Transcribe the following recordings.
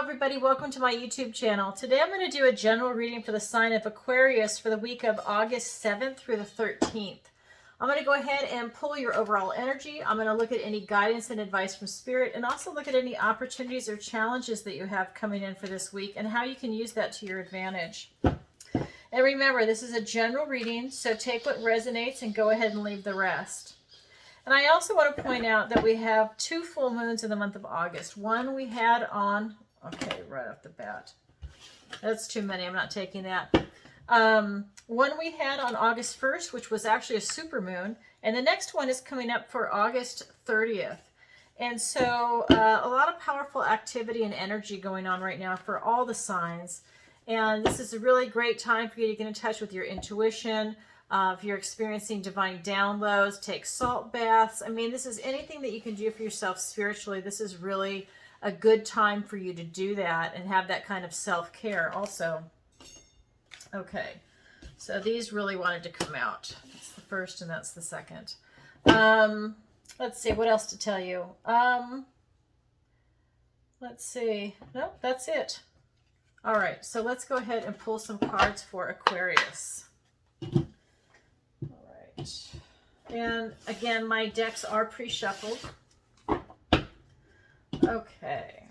everybody, welcome to my YouTube channel. Today I'm going to do a general reading for the sign of Aquarius for the week of August 7th through the 13th. I'm going to go ahead and pull your overall energy. I'm going to look at any guidance and advice from Spirit, and also look at any opportunities or challenges that you have coming in for this week and how you can use that to your advantage. And remember, this is a general reading, so take what resonates and go ahead and leave the rest. And I also want to point out that we have 2 full moons in the month of August. One we had on, okay, right off the bat. That's too many. I'm not taking that. One we had on August 1st, which was actually a super moon. And the next one is coming up for August 30th. And so a lot of powerful activity and energy going on right now for all the signs. And this is a really great time for you to get in touch with your intuition. If you're experiencing divine downloads, take salt baths. I mean, this is anything that you can do for yourself spiritually. This is really a good time for you to do that and have that kind of self-care also. Okay, so these really wanted to come out. That's the first and that's the second. Let's see, what else to tell you? Let's see. Nope, that's it. All right, so let's go ahead and pull some cards for Aquarius. And again, my decks are pre-shuffled. Okay.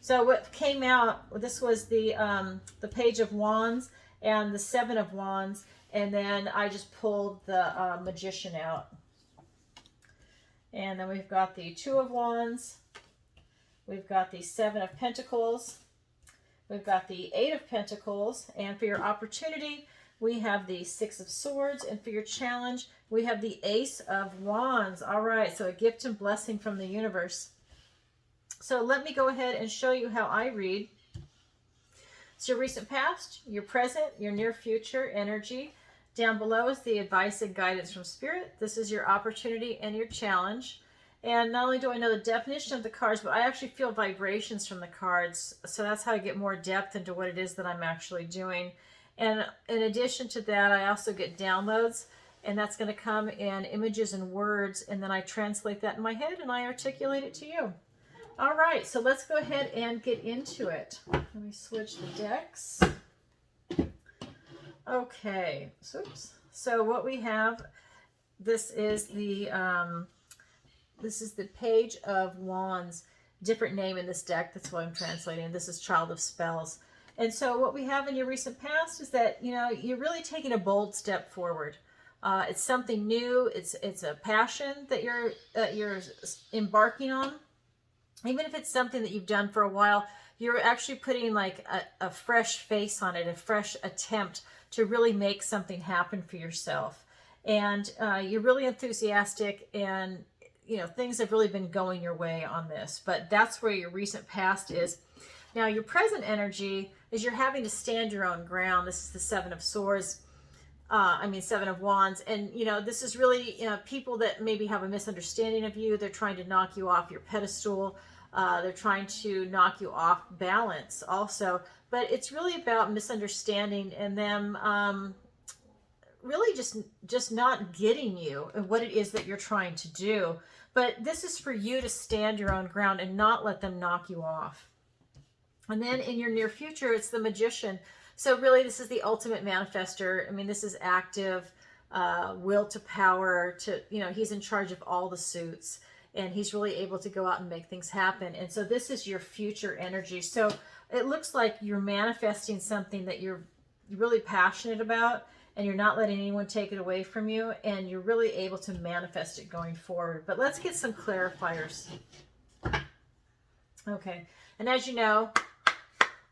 So what came out, this was the Page of Wands and the 7 of Wands, and then I just pulled the Magician out. And then we've got the 2 of Wands. We've got the 7 of Pentacles. We've got the 8 of Pentacles. And for your opportunity, we have the 6 of Swords, and for your challenge, we have the Ace of Wands. All right, so a gift and blessing from the universe. So let me go ahead and show you how I read. It's your recent past, your present, your near future energy. Down below is the advice and guidance from Spirit. This is your opportunity and your challenge. And not only do I know the definition of the cards, but I actually feel vibrations from the cards. So that's how I get more depth into what it is that I'm actually doing. And in addition to that, I also get downloads, and that's going to come in images and words, and then I translate that in my head and I articulate it to you. All right, so let's go ahead and get into it. Let me switch the decks. Okay, so what we have, this is the Page of Wands. Different name in this deck, that's why I'm translating. This is Child of Spells. And so what we have in your recent past is that, you know, you're really taking a bold step forward. It's something new. It's a passion that you're embarking on. Even if it's something that you've done for a while, you're actually putting like a fresh face on it, a fresh attempt to really make something happen for yourself. And you're really enthusiastic, and, you know, things have really been going your way on this. But that's where your recent past is. Now, your present energy is you're having to stand your own ground. This is the 7 of Swords. 7 of Wands. And, you know, this is really, you know, people that maybe have a misunderstanding of you. They're trying to knock you off your pedestal. They're trying to knock you off balance also. But it's really about misunderstanding and them really just not getting you and what it is that you're trying to do. But this is for you to stand your own ground and not let them knock you off. And then in your near future, it's the Magician. So really, this is the ultimate manifester. I mean, this is active, will to power, to, you know, he's in charge of all the suits, and he's really able to go out and make things happen. And so this is your future energy. So it looks like you're manifesting something that you're really passionate about, and you're not letting anyone take it away from you, and you're really able to manifest it going forward. But let's get some clarifiers. Okay, and as you know,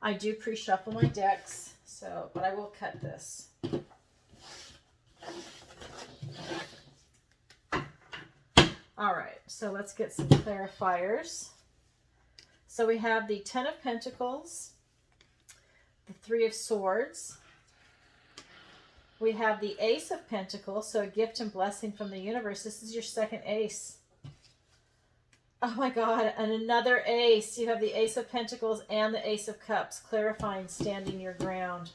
I do pre-shuffle my decks, but I will cut this. All right, so let's get some clarifiers. So we have the 10 of Pentacles, the 3 of Swords. We have the Ace of Pentacles, so a gift and blessing from the universe. This is your second ace. Oh my God, and another ace. You have the Ace of Pentacles and the Ace of Cups, clarifying standing your ground.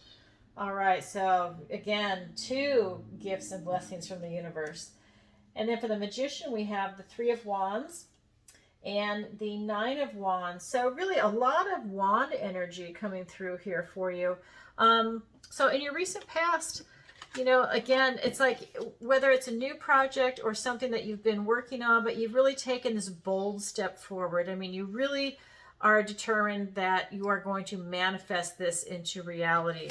All right, so again, 2 gifts and blessings from the universe. And then for the Magician, we have the 3 of Wands and the Nine of Wands. So really a lot of wand energy coming through here for you. So in your recent past, you know, again, it's like whether it's a new project or something that you've been working on, but you've really taken this bold step forward. I mean, you really are determined that you are going to manifest this into reality.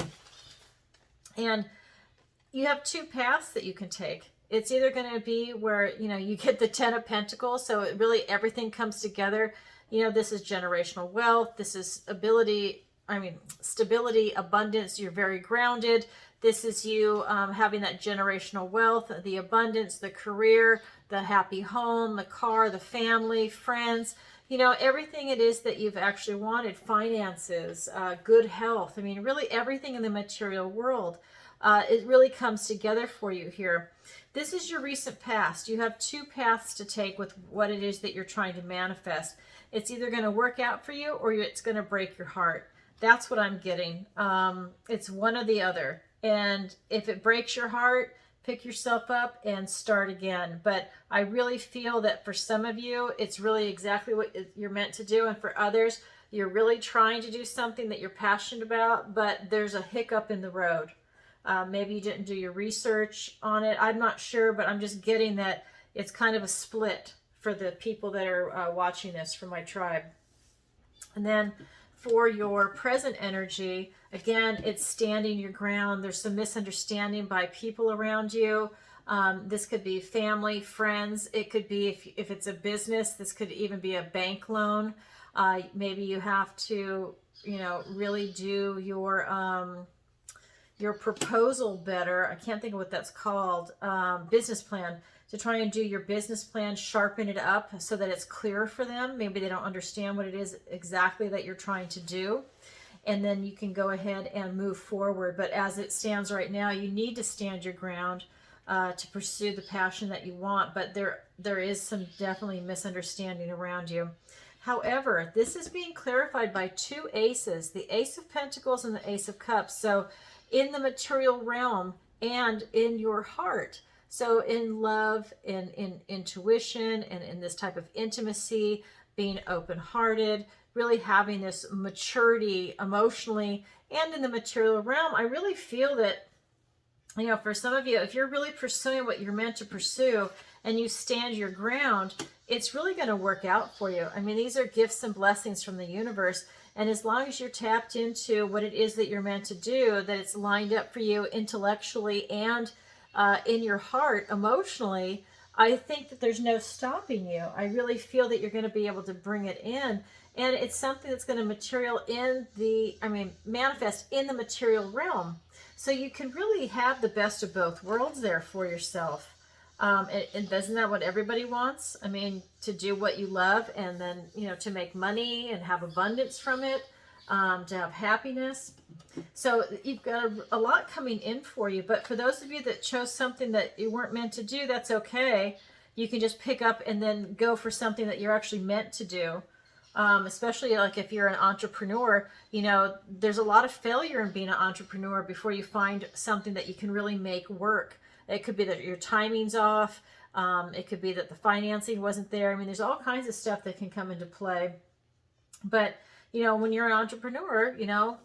And you have two paths that you can take. It's either going to be where, you know, you get the 10 of Pentacles, so it really everything comes together. You know, this is generational wealth. This is stability, abundance. You're very grounded. This is you having that generational wealth, the abundance, the career, the happy home, the car, the family, friends. You know, everything it is that you've actually wanted, finances, good health. I mean, really everything in the material world. It really comes together for you here. This is your recent past. You have two paths to take with what it is that you're trying to manifest. It's either going to work out for you or it's going to break your heart. That's what I'm getting. It's one or the other. And if it breaks your heart, pick yourself up and start again. But I really feel that for some of you, it's really exactly what you're meant to do. And for others, you're really trying to do something that you're passionate about, but there's a hiccup in the road. Maybe you didn't do your research on it. I'm not sure, but I'm just getting that it's kind of a split for the people that are watching this from my tribe. And then for your present energy, again, it's standing your ground. There's some misunderstanding by people around you. This could be family, friends. It could be, if it's a business, this could even be a bank loan. Maybe you have to, you know, really do your proposal better. I can't think of what that's called. Business plan. To try and do your business plan, sharpen it up so that it's clear for them. Maybe they don't understand what it is exactly that you're trying to do. And then you can go ahead and move forward. But as it stands right now, you need to stand your ground to pursue the passion that you want. But there is some definitely misunderstanding around you. However, this is being clarified by two aces, the Ace of Pentacles and the Ace of Cups. So in the material realm and in your heart. So in love, in intuition, and in this type of intimacy, being open-hearted, really having this maturity emotionally and in the material realm, I really feel that, you know, for some of you, if you're really pursuing what you're meant to pursue and you stand your ground, it's really going to work out for you. I mean, these are gifts and blessings from the universe. And as long as you're tapped into what it is that you're meant to do, that it's lined up for you intellectually and in your heart, emotionally, I think that there's no stopping you. I really feel that you're going to be able to bring it in. And it's something that's going to manifest in the material realm. So you can really have the best of both worlds there for yourself. And isn't that what everybody wants? I mean, to do what you love and then, you know, to make money and have abundance from it, to have happiness. So you've got a lot coming in for you. But for those of you that chose something that you weren't meant to do, that's okay. You can just pick up and then go for something that you're actually meant to do. Especially like if you're an entrepreneur, you know, there's a lot of failure in being an entrepreneur before you find something that you can really make work. It could be that your timing's off. It could be that the financing wasn't there. I mean, there's all kinds of stuff that can come into play. But, you know, when you're an entrepreneur, you know,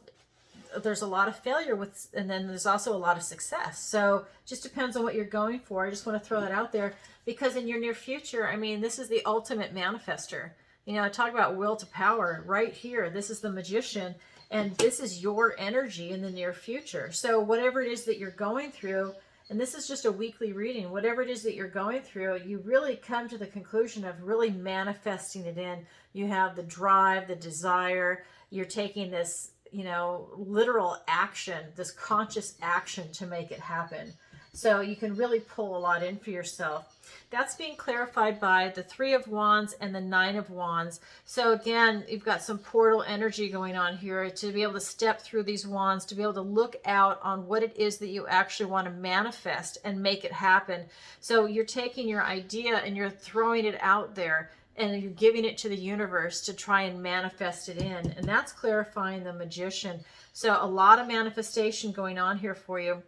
there's a lot of failure and then there's also a lot of success. So it just depends on what you're going for. I just want to throw that out there because in your near future, I mean, this is the ultimate manifester. You know, I talk about will to power right here. This is the Magician, and this is your energy in the near future. So whatever it is that you're going through, and this is just a weekly reading, whatever it is that you're going through, you really come to the conclusion of really manifesting it in. You have the drive, the desire, you're taking this, you know, literal action, this conscious action to make it happen. So you can really pull a lot in for yourself. That's being clarified by the Three of Wands and the Nine of Wands. So again, you've got some portal energy going on here to be able to step through these wands, to be able to look out on what it is that you actually want to manifest and make it happen. So you're taking your idea and you're throwing it out there and you're giving it to the universe to try and manifest it in. And that's clarifying the Magician. So a lot of manifestation going on here for you.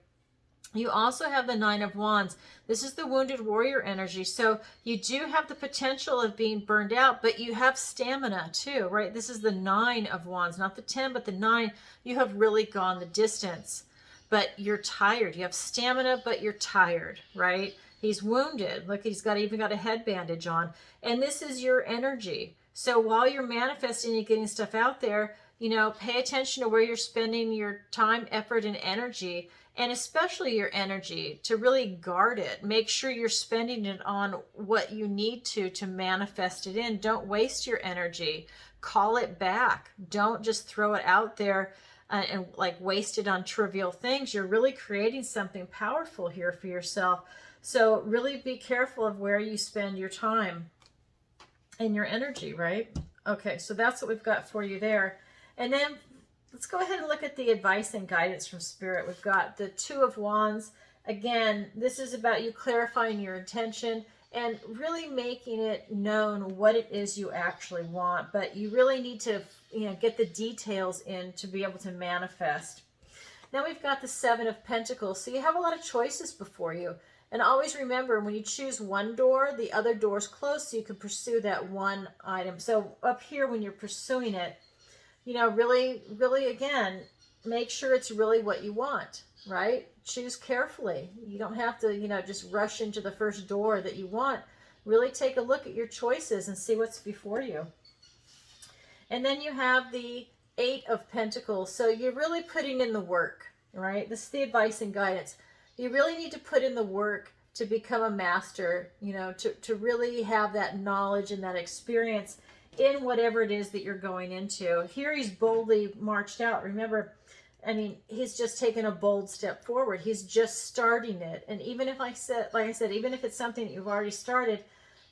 You also have the Nine of Wands. This is the wounded warrior energy. So you do have the potential of being burned out, but you have stamina too, right? This is the Nine of Wands, not the 10, but the 9. You have really gone the distance, but you're tired. You have stamina, but you're tired, right? He's wounded. Look, he's even got a head bandage on. And this is your energy. So while you're manifesting and getting stuff out there, pay attention to where you're spending your time, effort, and energy, and especially your energy, to really guard it. Make sure you're spending it on what you need to manifest it in. Don't waste your energy. Call it back. Don't just throw it out there and like waste it on trivial things. You're really creating something powerful here for yourself. So really be careful of where you spend your time and your energy, right? Okay, so that's what we've got for you there. And then let's go ahead and look at the advice and guidance from Spirit. We've got the Two of Wands. Again, this is about you clarifying your intention and really making it known what it is you actually want. But you really need to, get the details in to be able to manifest. Now we've got the Seven of Pentacles. So you have a lot of choices before you. And always remember, when you choose one door, the other door's closed, so you can pursue that one item. So up here, when you're pursuing it, really, really, again, make sure it's really what you want, right? Choose carefully. You don't have to, just rush into the first door that you want. Really take a look at your choices and see what's before you. And then you have the Eight of Pentacles. So you're really putting in the work, right? This is the advice and guidance. You really need to put in the work to become a master, to really have that knowledge and that experience in whatever it is that you're going into. Here he's boldly marched out. Remember, he's just taken a bold step forward. He's just starting it. And even if like I said, even if it's something that you've already started,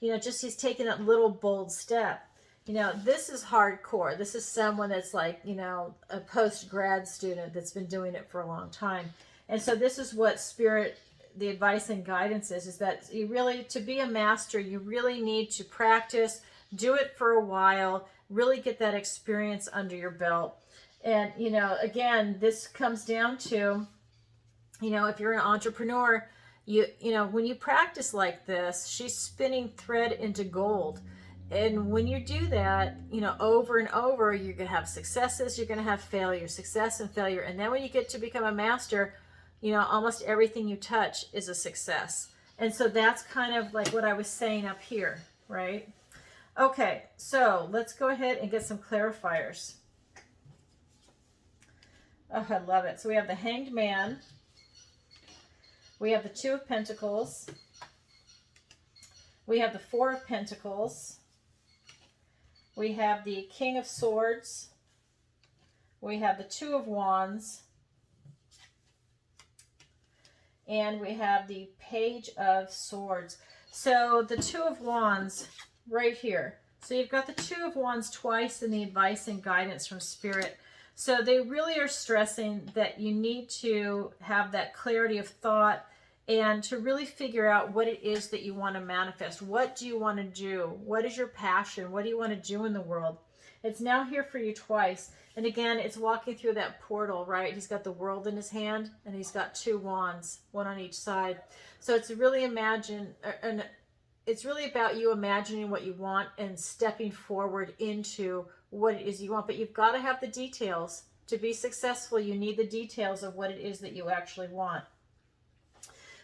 just he's taking that little bold step. This is hardcore. This is someone that's like, a post-grad student that's been doing it for a long time. And so this is what Spirit, the advice and guidance is that you really, to be a master, you really need to practice, do it for a while, really get that experience under your belt. And, again, this comes down to, if you're an entrepreneur, when you practice like this, she's spinning thread into gold. And when you do that, over and over, you're going to have successes, you're going to have failure, success and failure. And then when you get to become a master, almost everything you touch is a success. And so that's kind of like what I was saying up here, right? Okay, so let's go ahead and get some clarifiers. Oh, I love it. So we have the Hanged Man. We have the Two of Pentacles. We have the Four of Pentacles. We have the King of Swords. We have the Two of Wands. And we have the Page of Swords. So the Two of Wands right here. So you've got the Two of Wands twice in the advice and guidance from Spirit. So they really are stressing that you need to have that clarity of thought and to really figure out what it is that you want to manifest. What do you want to do? What is your passion? What do you want to do in the world? It's now here for you twice. And again, it's walking through that portal, right? He's got the world in his hand and he's got two wands, one on each side. So it's really it's really about you imagining what you want and stepping forward into what it is you want. But you've got to have the details. To be successful, you need the details of what it is that you actually want.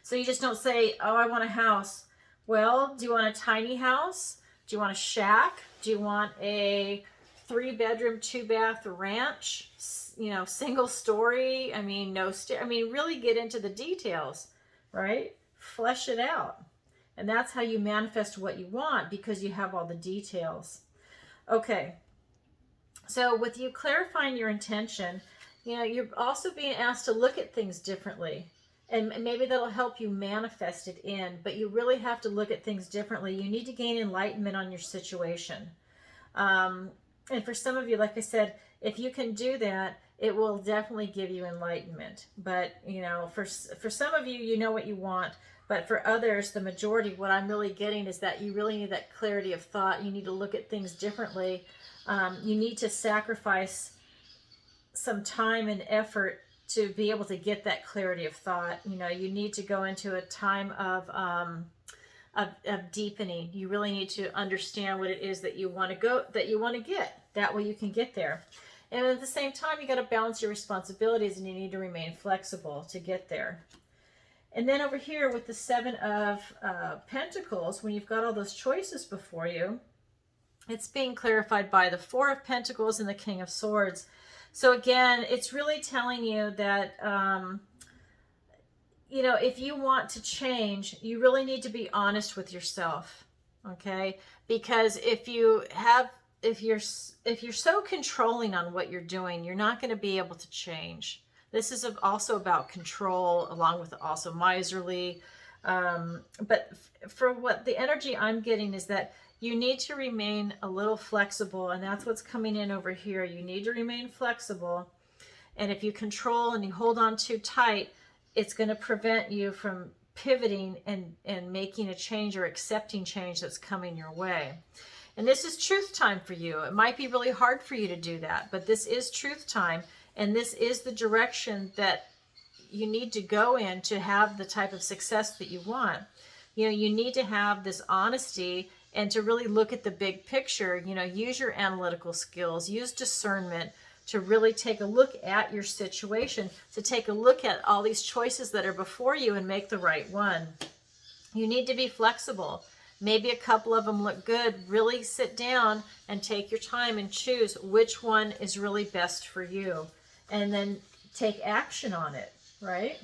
So you just don't say, oh, I want a house. Well, do you want a tiny house? Do you want a shack? Do you want a 3-bedroom, 2-bath ranch? Single story? Really get into the details, right? Flesh it out. And that's how you manifest what you want, because you have all the details. Okay. So with you clarifying your intention, you're also being asked to look at things differently. And maybe that'll help you manifest it in, but you really have to look at things differently. You need to gain enlightenment on your situation. And for some of you, like I said, if you can do that, it will definitely give you enlightenment. But, for some of you, you know what you want. But for others, the majority, what I'm really getting is that you really need that clarity of thought. You need to look at things differently. You need to sacrifice some time and effort to be able to get that clarity of thought. You know, you need to go into a time of deepening. You really need to understand what it is that you want to get. That way you can get there. And at the same time, you got to balance your responsibilities, and you need to remain flexible to get there. And then over here with the Seven of Pentacles, when you've got all those choices before you, it's being clarified by the Four of Pentacles and the King of Swords. So again, it's really telling you that, you know, if you want to change, you really need to be honest with yourself, okay? Because if you're so controlling on what you're doing, you're not going to be able to change. This is also about control, along with also miserly. But for what the energy I'm getting is that you need to remain a little flexible, and that's what's coming in over here. You need to remain flexible. And if you control and you hold on too tight, it's going to prevent you from pivoting and making a change or accepting change that's coming your way. And this is truth time for you. It might be really hard for you to do that, but this is truth time. And this is the direction that you need to go in to have the type of success that you want. You know, you need to have this honesty and to really look at the big picture. You know, use your analytical skills, use discernment to really take a look at your situation, to take a look at all these choices that are before you and make the right one. You need to be flexible. Maybe a couple of them look good. Really sit down and take your time and choose which one is really best for you. And then take action on it, right?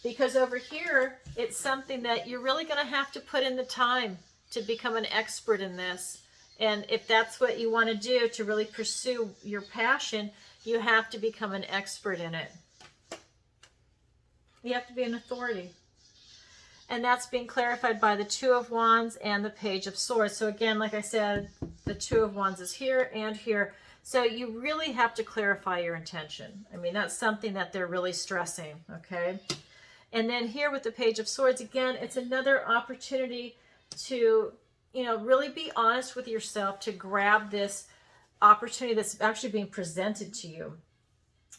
Because over here, it's something that you're really going to have to put in the time to become an expert in this. And if that's what you want to do to really pursue your passion, you have to become an expert in it. You have to be an authority. And that's being clarified by the Two of Wands and the Page of Swords. So again, like I said, the Two of Wands is here and here. So you really have to clarify your intention. I mean, that's something that they're really stressing, okay? And then here with the Page of Swords, again, it's another opportunity to, you know, really be honest with yourself, to grab this opportunity that's actually being presented to you.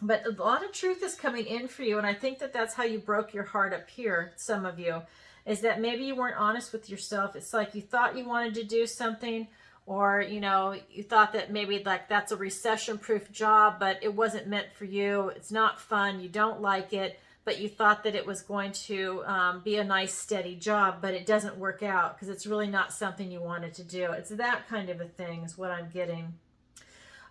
But a lot of truth is coming in for you, and I think that that's how you broke your heart up here, some of you, is that maybe you weren't honest with yourself. It's like you thought you wanted to do something, or, you know, you thought that maybe like that's a recession-proof job, but it wasn't meant for you. It's not fun. You don't like it, but you thought that it was going to be a nice, steady job, but it doesn't work out because it's really not something you wanted to do. It's that kind of a thing is what I'm getting.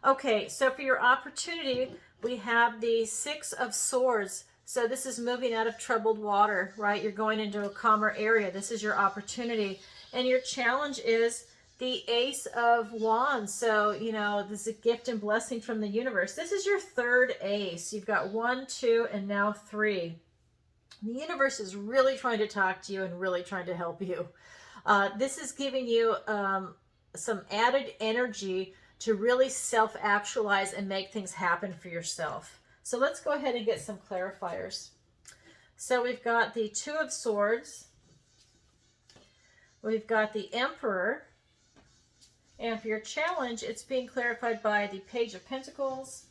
Okay, so for your opportunity, we have the Six of Swords. So this is moving out of troubled water, right? You're going into a calmer area. This is your opportunity. And your challenge is the Ace of Wands. So, you know, this is a gift and blessing from the universe. This is your third ace. You've got 1, 2, and now 3. The universe is really trying to talk to you and really trying to help you. This is giving you some added energy to really self-actualize and make things happen for yourself. So let's go ahead and get some clarifiers. So we've got the Two of Swords. We've got the Emperor. And for your challenge, it's being clarified by the Page of Pentacles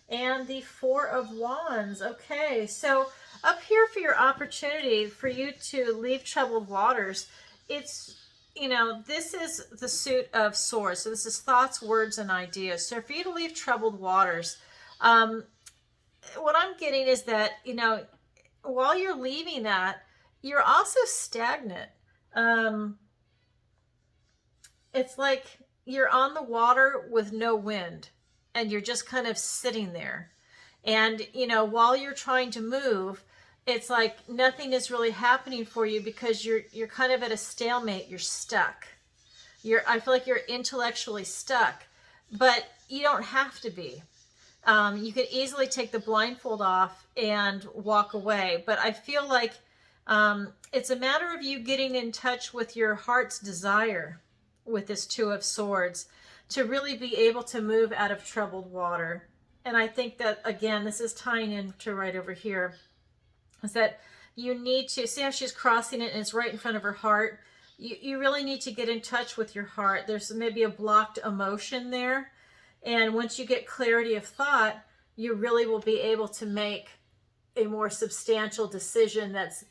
and the Four of Wands. Okay, so up here for your opportunity for you to leave troubled waters, it's, you know, this is the Suit of Swords. So this is thoughts, words, and ideas. So for you to leave troubled waters, what I'm getting is that, you know, while you're leaving that, you're also stagnant. It's like you're on the water with no wind and you're just kind of sitting there. And, you know, while you're trying to move, it's like nothing is really happening for you because you're kind of at a stalemate. You're stuck. I feel like you're intellectually stuck, but you don't have to be. You could easily take the blindfold off and walk away. But I feel like it's a matter of you getting in touch with your heart's desire with this Two of Swords to really be able to move out of troubled water. And I think that, again, this is tying into right over here, is that you need to see how she's crossing it and it's right in front of her heart. You really need to get in touch with your heart. There's maybe a blocked emotion there. And once you get clarity of thought, you really will be able to make a more substantial decision that's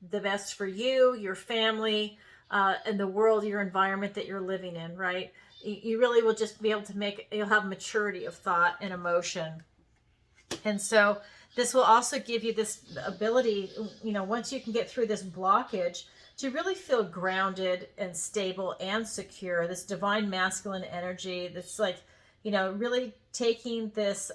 the best for you, your family, and the world, your environment that you're living in, right? You really will just be able to make, you'll have maturity of thought and emotion. And so this will also give you this ability, you know, once you can get through this blockage, to really feel grounded and stable and secure. This divine masculine energy that's like, you know, really taking this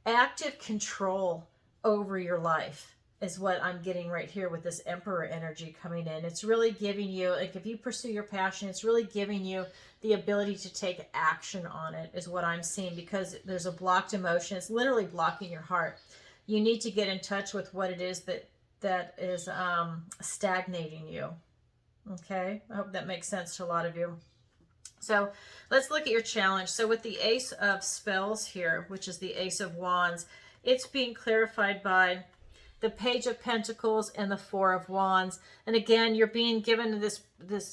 active control over your life is what I'm getting right here with this Emperor energy coming in. It's really giving you, like if you pursue your passion, it's really giving you the ability to take action on it is what I'm seeing, because there's a blocked emotion. It's literally blocking your heart. You need to get in touch with what it is that is stagnating you. Okay, I hope that makes sense to a lot of you. So let's look at your challenge. So with the Ace of Spells here, which is the Ace of Wands, it's being clarified by the Page of Pentacles and the Four of Wands. And again, you're being given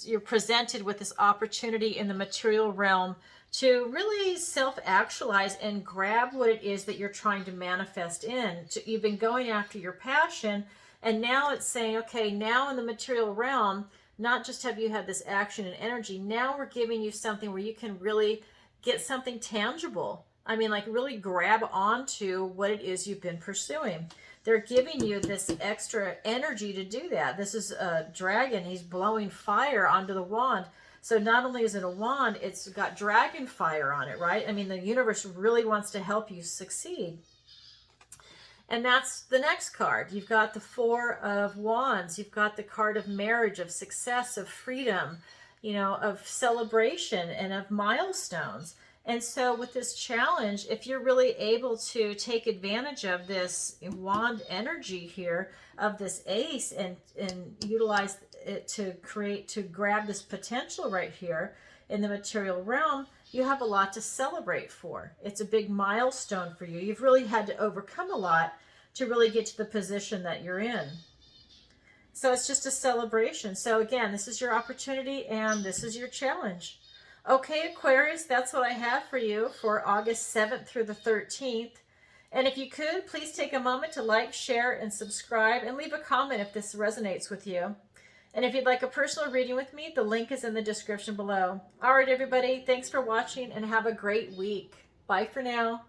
you're presented with this opportunity in the material realm to really self-actualize and grab what it is that you're trying to manifest in. You've been going after your passion, and now it's saying, okay, now in the material realm, not just have you had this action and energy, now we're giving you something where you can really get something tangible. I mean, like really grab onto what it is you've been pursuing. They're giving you this extra energy to do that. This is a dragon. He's blowing fire onto the wand. So not only is it a wand, it's got dragon fire on it, right? I mean, the universe really wants to help you succeed. And that's the next card. You've got the Four of Wands. You've got the card of marriage, of success, of freedom, you know, of celebration and of milestones. And so with this challenge, if you're really able to take advantage of this wand energy here, of this ace, and utilize it to grab this potential right here in the material realm, you have a lot to celebrate for. It's a big milestone for you. You've really had to overcome a lot to really get to the position that you're in. So it's just a celebration. So again, this is your opportunity and this is your challenge. Okay, Aquarius, that's what I have for you for August 7th through the 13th. And if you could, please take a moment to like, share, and subscribe, and leave a comment if this resonates with you. And if you'd like a personal reading with me, the link is in the description below. All right, everybody, thanks for watching and have a great week. Bye for now.